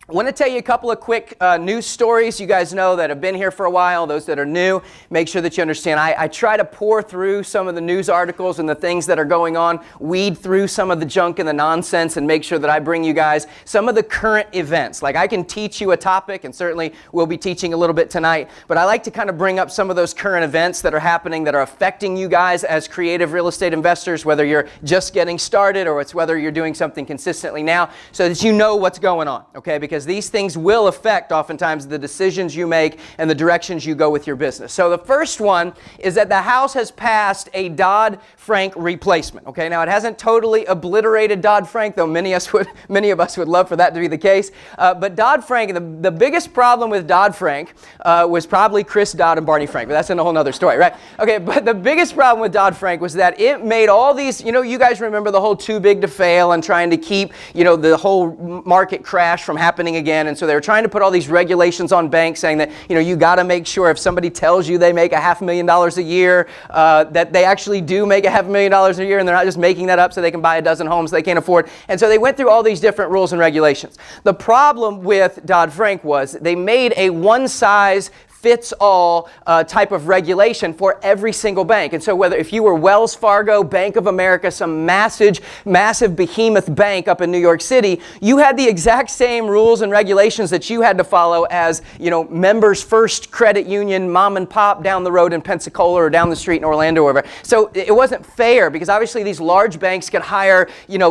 I want to tell you a couple of quick news stories. You guys know that have been here for a while. Those that are new, make sure that you understand. I try to pour through some of the news articles and the things that are going on, weed through some of the junk and the nonsense, and make sure that I bring you guys some of the current events. Like I can teach you a topic, and certainly we'll be teaching a little bit tonight, but I like to kind of bring up some of those current events that are happening that are affecting you guys as creative real estate investors, whether you're just getting started or it's whether you're doing something consistently now, so that you know what's going on, okay? Because these things will affect oftentimes the decisions you make and the directions you go with your business. So the first one is that the House has passed a Dodd-Frank replacement. Okay, now it hasn't totally obliterated Dodd-Frank, though many of us would love for that to be the case. But Dodd-Frank, the biggest problem with Dodd-Frank was probably Chris Dodd and Barney Frank, but that's a whole other story, right? Okay, but the biggest problem with Dodd-Frank was that it made all these, you guys remember the whole too big to fail and trying to keep, the whole market crash from happening again. And so they were trying to put all these regulations on banks saying that, you got to make sure if somebody tells you they make $500,000 a year, that they actually do make $500,000 a year and they're not just making that up so they can buy a dozen homes they can't afford. And so they went through all these different rules and regulations. The problem with Dodd-Frank was they made a one-size fits all type of regulation for every single bank. And so if you were Wells Fargo, Bank of America, some massive behemoth bank up in New York City, you had the exact same rules and regulations that you had to follow as, Members First Credit Union, mom and pop down the road in Pensacola or down the street in Orlando or whatever. So it wasn't fair because obviously these large banks could hire,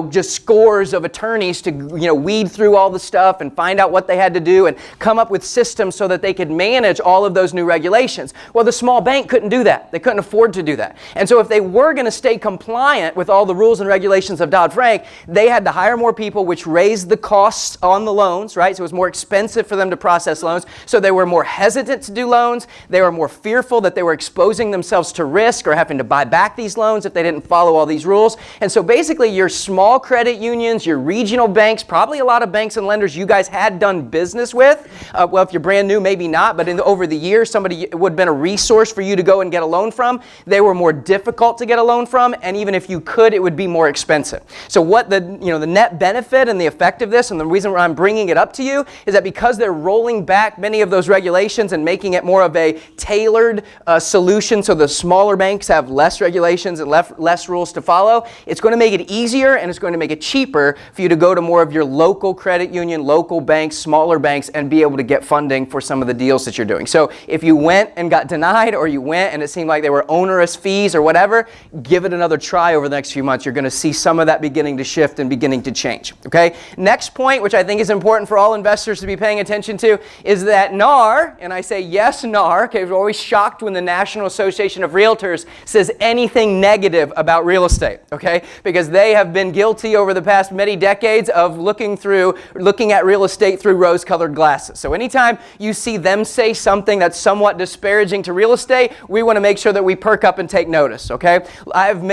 just scores of attorneys to, weed through all the stuff and find out what they had to do and come up with systems so that they could manage all of those new regulations. Well, the small bank couldn't do that. They couldn't afford to do that. And so if they were going to stay compliant with all the rules and regulations of Dodd-Frank, they had to hire more people, which raised the costs on the loans, right? So it was more expensive for them to process loans. So they were more hesitant to do loans. They were more fearful that they were exposing themselves to risk or having to buy back these loans if they didn't follow all these rules. And so basically your small credit unions, your regional banks, probably a lot of banks and lenders you guys had done business with. Well, if you're brand new, maybe not, but over the years, somebody would have been a resource for you to go and get a loan from. They were more difficult to get a loan from, and even if you could, it would be more expensive. So what the net benefit and the effect of this, and the reason why I'm bringing it up to you, is that because they're rolling back many of those regulations and making it more of a tailored solution, so the smaller banks have less regulations and less rules to follow, it's going to make it easier and it's going to make it cheaper for you to go to more of your local credit union, local banks, smaller banks, and be able to get funding for some of the deals that you're doing. So if you went and got denied, or you went and it seemed like they were onerous fees or whatever, give it another try over the next few months. You're going to see some of that beginning to shift and beginning to change. Okay. Next point, which I think is important for all investors to be paying attention to, is that N.A.R, and I say yes, N.A.R, okay, we're always shocked when the National Association of Realtors says anything negative about real estate, okay, because they have been guilty over the past many decades of looking at real estate through rose-colored glasses. So anytime you see them say something that's somewhat disparaging to real estate, we want to make sure that we perk up and take notice, okay?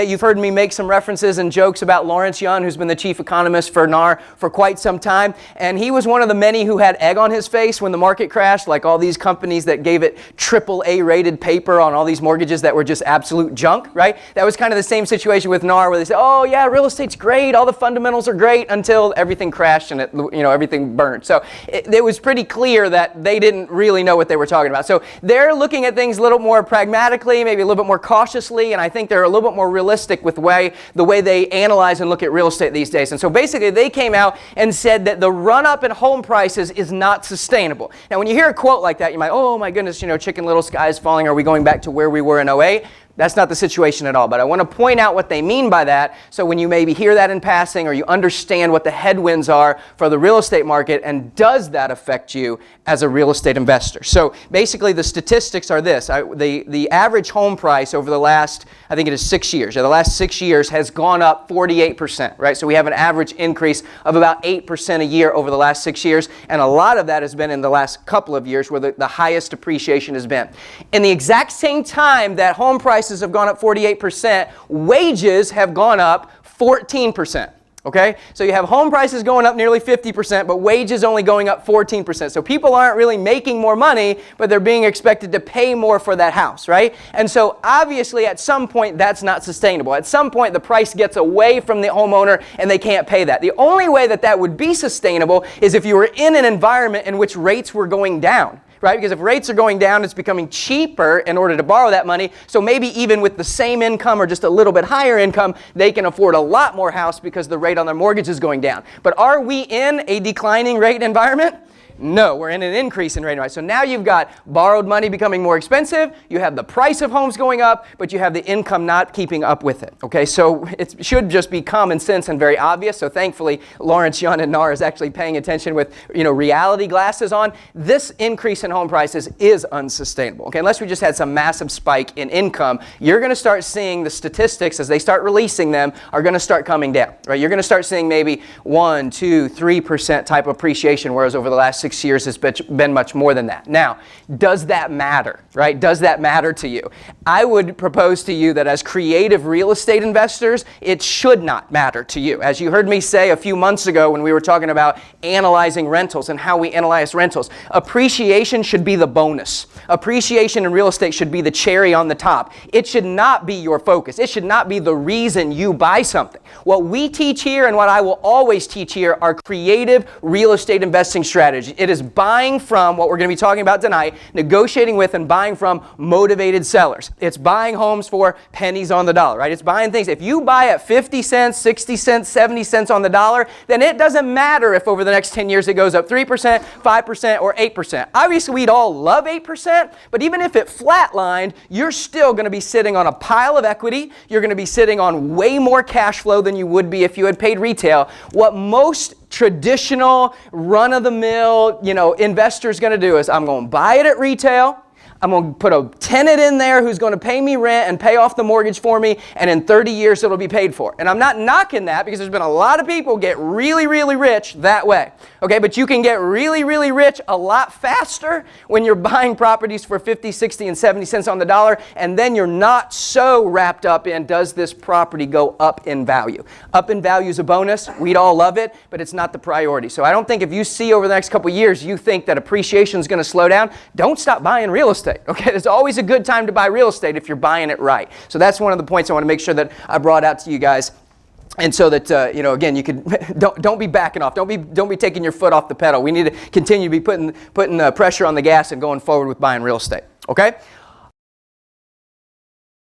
You've heard me make some references and jokes about Lawrence Yun, who's been the chief economist for N.A.R for quite some time, and he was one of the many who had egg on his face when the market crashed, like all these companies that gave it AAA rated paper on all these mortgages that were just absolute junk, right? That was kind of the same situation with N.A.R, where they said, oh yeah, real estate's great, all the fundamentals are great, until everything crashed and everything burned. So it was pretty clear that they didn't really know what they were talking about. So they're looking at things a little more pragmatically, maybe a little bit more cautiously, and I think they're a little bit more realistic with the way they analyze and look at real estate these days. And so basically they came out and said that the run-up in home prices is not sustainable. Now when you hear a quote like that, you might, oh my goodness, Chicken Little, sky is falling, are we going back to where we were in '08? That's not the situation at all, but I want to point out what they mean by that, so when you maybe hear that in passing or you understand what the headwinds are for the real estate market, and does that affect you as a real estate investor. So basically the statistics are this. The average home price over the last, I think it is 6 years, the last 6 years has gone up 48%, right? So we have an average increase of about 8% a year over the last 6 years, and a lot of that has been in the last couple of years where the highest appreciation has been. In the exact same time that home prices have gone up 48%, wages have gone up 14%. Okay? So you have home prices going up nearly 50%, but wages only going up 14%. So people aren't really making more money, but they're being expected to pay more for that house, right? And so obviously at some point that's not sustainable. At some point the price gets away from the homeowner and they can't pay that. The only way that that would be sustainable is if you were in an environment in which rates were going down. Right? Because if rates are going down, it's becoming cheaper in order to borrow that money. So maybe even with the same income or just a little bit higher income, they can afford a lot more house because the rate on their mortgage is going down. But are we in a declining rate environment? No, we're in an increase in rate environment. So now you've got borrowed money becoming more expensive, you have the price of homes going up, but you have the income not keeping up with it. Okay, so it should just be common sense and very obvious. So thankfully, Lawrence Yun and N.A.R is actually paying attention with reality glasses on. This increase in home prices is unsustainable. Okay, unless we just had some massive spike in income, you're going to start seeing the statistics as they start releasing them are going to start coming down. Right, you're going to start seeing maybe 1, 2, 3% type appreciation, whereas over the last 6 years has been much more than that. Now, does that matter, right? Does that matter to you? I would propose to you that as creative real estate investors, it should not matter to you. As you heard me say a few months ago when we were talking about analyzing rentals and how we analyze rentals, appreciation should be the bonus. Appreciation in real estate should be the cherry on the top. It should not be your focus. It should not be the reason you buy something. What we teach here and what I will always teach here are creative real estate investing strategies. It is buying from, what we're going to be talking about tonight, negotiating with and buying from motivated sellers. It's buying homes for pennies on the dollar, right? It's buying things. If you buy at 50 cents, 60 cents, 70 cents on the dollar, then it doesn't matter if over the next 10 years it goes up 3%, 5%, or 8%. Obviously, we'd all love 8%, but even if it flatlined, you're still going to be sitting on a pile of equity. You're going to be sitting on way more cash flow than you would be if you had paid retail. What most traditional run-of-the-mill, investor's going to do is I'm going to buy it at retail. I'm going to put a tenant in there who's going to pay me rent and pay off the mortgage for me, and in 30 years it'll be paid for. And I'm not knocking that because there's been a lot of people get really, really rich that way. Okay, but you can get really, really rich a lot faster when you're buying properties for 50, 60, and 70 cents on the dollar, and then you're not so wrapped up in does this property go up in value. Up in value is a bonus. We'd all love it, but it's not the priority. So I don't think if you see over the next couple years you think that appreciation is going to slow down, don't stop buying real estate. Okay, it's always a good time to buy real estate if you're buying it right. So that's one of the points I want to make sure that I brought out to you guys. And so that, again, you could, don't be backing off. Don't be taking your foot off the pedal. We need to continue to be putting pressure on the gas and going forward with buying real estate. Okay?